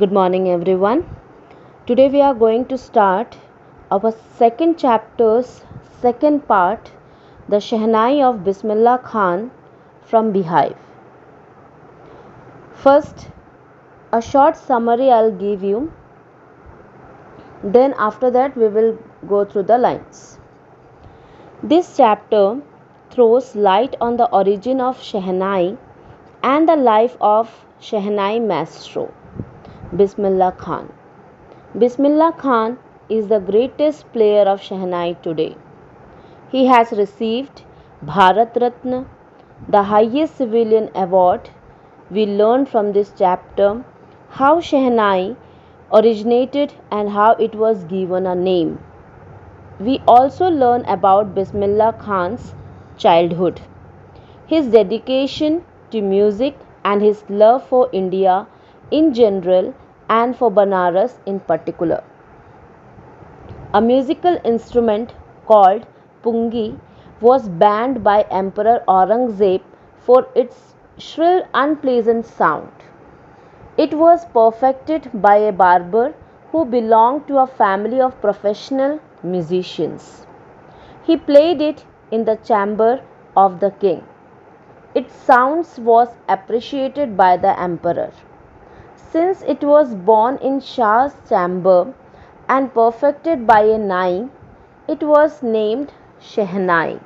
Good morning, everyone. Today we are going to start our second chapter's second part, the Shehnai of Bismillah Khan from Beehive. First, a short summary I'll give you. Then, after that, we will go through the lines. This chapter throws light on the origin of Shehnai and the life of Shehnai Maestro, Bismillah Khan. Bismillah Khan is the greatest player of Shehnai today. He has received Bharat Ratna, the highest civilian award. We learn from this chapter how Shehnai originated and how it was given a name. We also learn about Bismillah Khan's childhood, his dedication to music and his love for India in general and for Banaras in particular. A musical instrument called pungi was banned by Emperor Aurangzeb for its shrill, unpleasant sound. It was perfected by a barber who belonged to a family of professional musicians. He played it in the chamber of the king. Its sounds was appreciated by the emperor. Since it was born in Shah's chamber and perfected by a Nai, it was named Shehnai.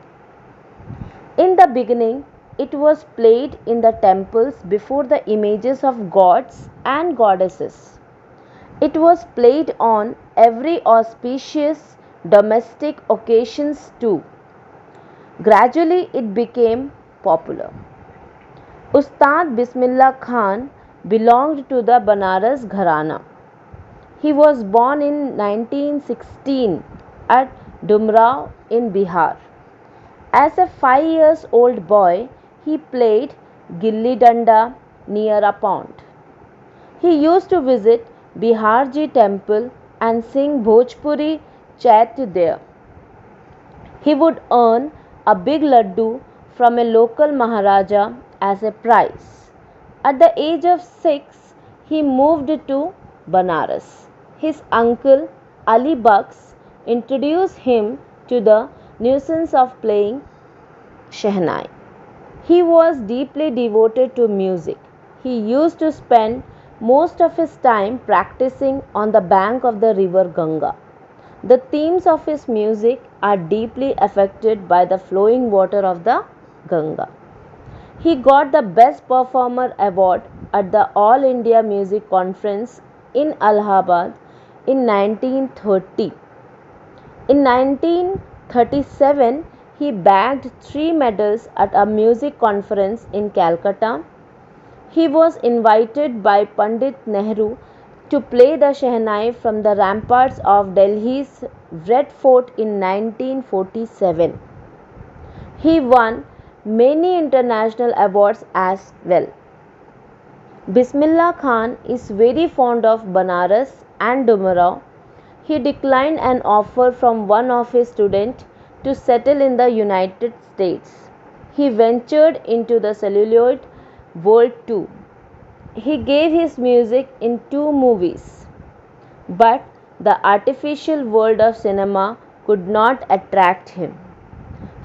In the beginning, it was played in the temples before the images of gods and goddesses. It was played on every auspicious domestic occasions too. Gradually, it became popular. Ustad Bismillah Khan belonged to the Banaras Gharana. He was born in 1916 at Dumrao in Bihar. As a 5 years old boy, he played gilli danda near a pond. He used to visit Biharji temple and sing Bhojpuri chaitya there. He would earn a big laddu from a local Maharaja as a prize. At the age of 6, he moved to Banaras. His uncle Ali Bux introduced him to the nuisance of playing Shehnai. He was deeply devoted to music. He used to spend most of his time practicing on the bank of the river Ganga. The themes of his music are deeply affected by the flowing water of the Ganga. He got the Best Performer award at the All India Music Conference in Allahabad in 1930. In 1937, he bagged 3 medals at a music conference in Calcutta. He was invited by Pandit Nehru to play the Shehnai from the ramparts of Delhi's Red Fort in 1947. He won many international awards as well. Bismillah Khan is very fond of Banaras and Dumrao. He declined an offer from one of his students to settle in the United States. He ventured into the celluloid world too. He gave his music in 2 movies, but the artificial world of cinema could not attract him.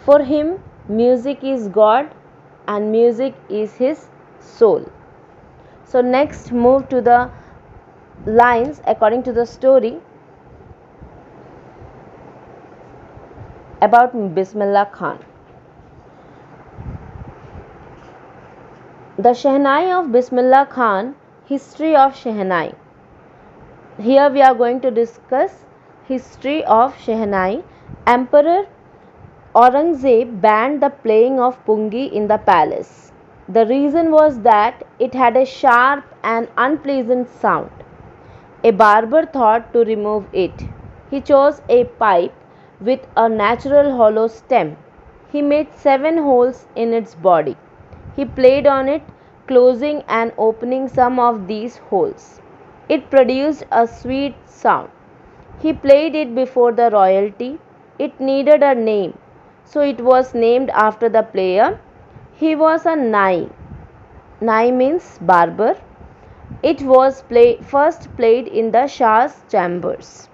For him, music is God and music is his soul. So, next, move to the lines according to the story about Bismillah Khan. The Shehnai of Bismillah Khan, history of Shehnai. Here we are going to discuss history of Shehnai. Emperor Aurangzeb banned the playing of pungi in the palace. The reason was that it had a sharp and unpleasant sound. A barber thought to remove it. He chose a pipe with a natural hollow stem. He made 7 holes in its body. He played on it, closing and opening some of these holes. It produced a sweet sound. He played it before the royalty. It needed a name, so it was named after the player. He was a Nai. Nai means barber. It was first played in the Shah's chambers.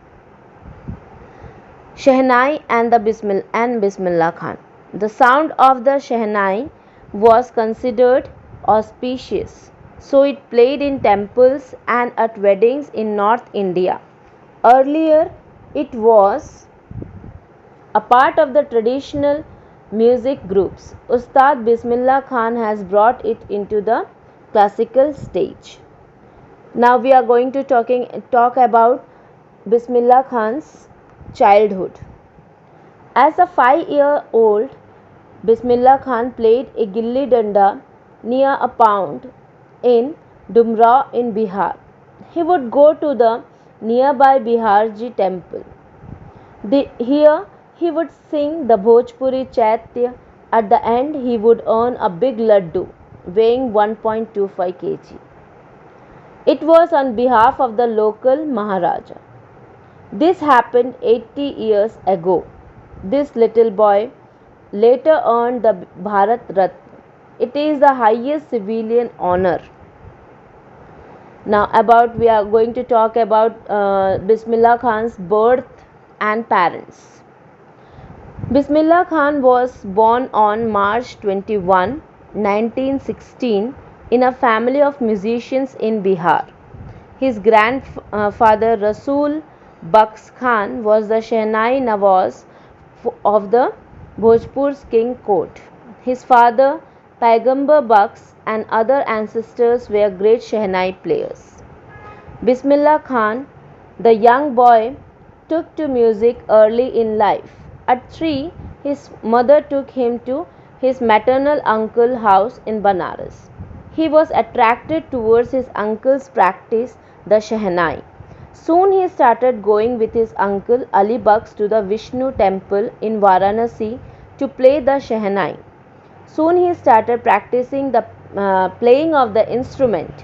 Shehnai and Bismillah Khan. The sound of the Shehnai was considered auspicious, so it played in temples and at weddings in North India. Earlier, it was a part of the traditional music groups. Ustad Bismillah Khan has brought it into the classical stage. Now we are going to talk about Bismillah Khan's childhood. As a 5-year-old, Bismillah Khan played a gilli danda near a pond in Dumra in Bihar. He would go to the nearby Biharji temple. Here he would sing the Bhojpuri Chaitya. At the end, he would earn a big laddu weighing 1.25 kg. It was on behalf of the local Maharaja. This happened 80 years ago. This little boy later earned the Bharat Ratna. It is the highest civilian honor. Now we are going to talk about Bismillah Khan's birth and parents. Bismillah Khan was born on March 21, 1916 in a family of musicians in Bihar. His grandfather Rasul Baks Khan was the Shehnai Nawaz of the Bhojpur's king court. His father Paigambar Baks and other ancestors were great Shehnai players. Bismillah Khan, the young boy, took to music early in life. At 3, his mother took him to his maternal uncle's house in Banaras. He was attracted towards his uncle's practice, the Shehnai. Soon he started going with his uncle Ali Baks to the Vishnu temple in Varanasi to play the Shehnai. Soon he started practicing the playing of the instrument.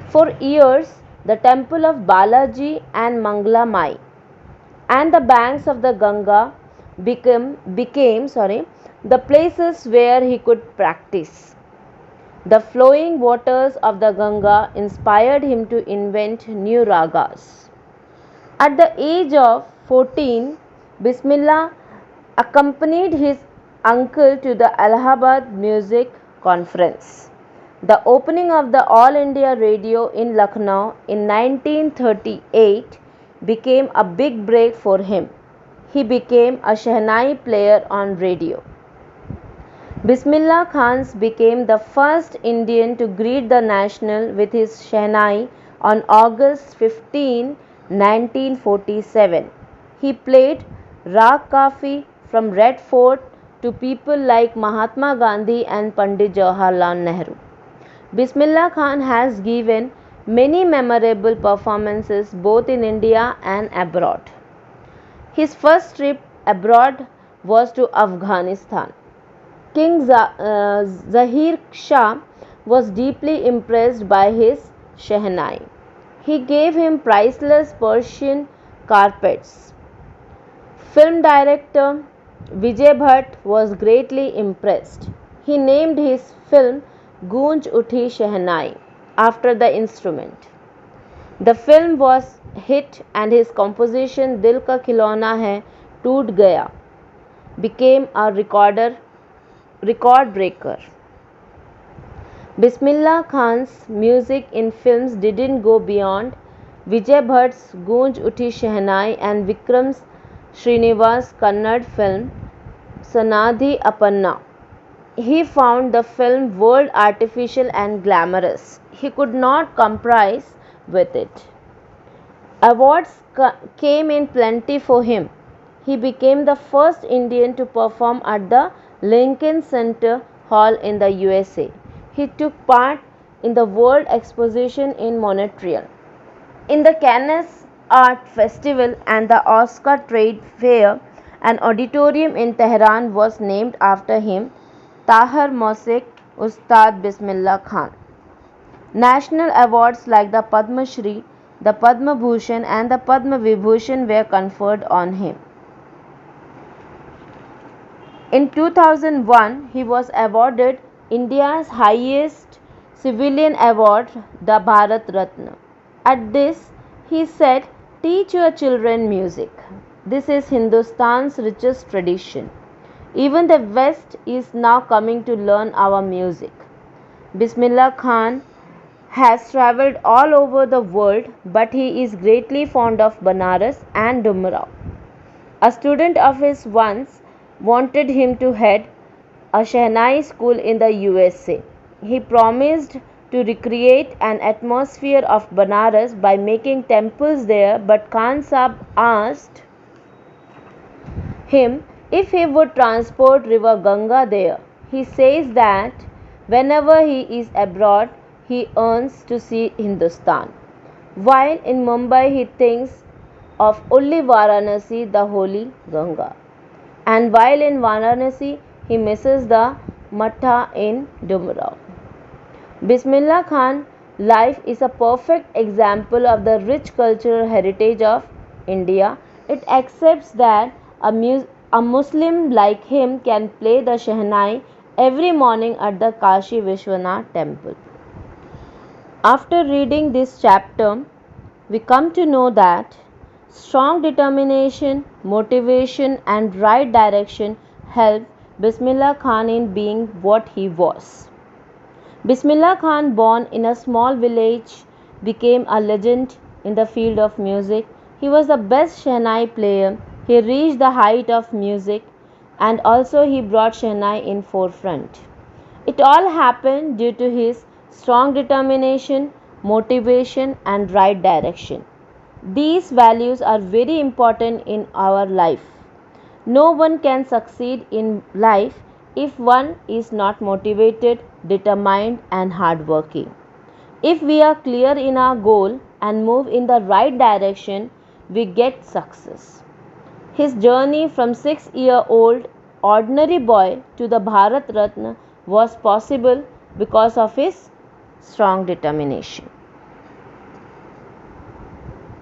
For years, the temple of Balaji and Mangla Mai and the banks of the Ganga became the places where he could practice. The flowing waters of the Ganga inspired him to invent new ragas. At the age of 14, Bismillah accompanied his uncle to the Allahabad Music Conference. The opening of the All India Radio in Lucknow in 1938 became a big break for him. He became a Shehnai player on radio. Bismillah Khan became the first Indian to greet the nation with his Shehnai on August 15, 1947. He played Rag Kafi from Red Fort to people like Mahatma Gandhi and Pandit Jawaharlal Nehru. Bismillah Khan has given many memorable performances both in India and abroad. His first trip abroad was to Afghanistan. King Zahir Shah was deeply impressed by his Shehnai. He gave him priceless Persian carpets. Film director Vijay Bhatt was greatly impressed. He named his film Goonj Uthi Shehnai after the instrument. The film was hit and his composition Dil Ka Khilona Hai Toot Gaya became a record breaker. Bismillah Khan's music in films didn't go beyond Vijay Bhatt's Goonj Uthi Shehnai and Vikram Srinivas' Kannada film Sanadhi Apanna. He found the film world artificial and glamorous. He could not compromise with it. Awards came in plenty for him. He became the first Indian to perform at the Lincoln Center Hall in the USA. He took part in the World Exposition in Montreal. In the Cannes Art Festival and the Oscar Trade Fair, an auditorium in Tehran was named after him, Tahir Mosik Ustad Bismillah Khan. National awards like the Padma Shri, the Padma Bhushan and the Padma Vibhushan were conferred on him. In 2001, he was awarded India's highest civilian award, the Bharat Ratna. At this, he said, "Teach your children music. This is Hindustan's richest tradition. Even the West is now coming to learn our music." Bismillah Khan has travelled all over the world, but he is greatly fond of Banaras and Dumrao. A student of his once wanted him to head a Shehnai school in the USA. He promised to recreate an atmosphere of Banaras by making temples there, but Khan Sahib asked him if he would transport river Ganga there. He says that whenever he is abroad, he yearns to see Hindustan. While in Mumbai, he thinks of only Varanasi, the holy Ganga. And while in Varanasi, he misses the Matha in Dumrao. Bismillah Khan life is a perfect example of the rich cultural heritage of India. It accepts that a Muslim like him can play the Shehnai every morning at the Kashi Vishwanath temple. After reading this chapter, we come to know that strong determination, motivation, and right direction helped Bismillah Khan in being what he was. Bismillah Khan, born in a small village, became a legend in the field of music. He was the best Shehnai player. He reached the height of music, and also he brought Shehnai in forefront. It all happened due to his strong determination, motivation, and right direction. These values are very important in our life. No one can succeed in life if one is not motivated, determined, and hardworking. If we are clear in our goal and move in the right direction, we get success. His journey from 6-year-old ordinary boy to the Bharat Ratna was possible because of his strong determination.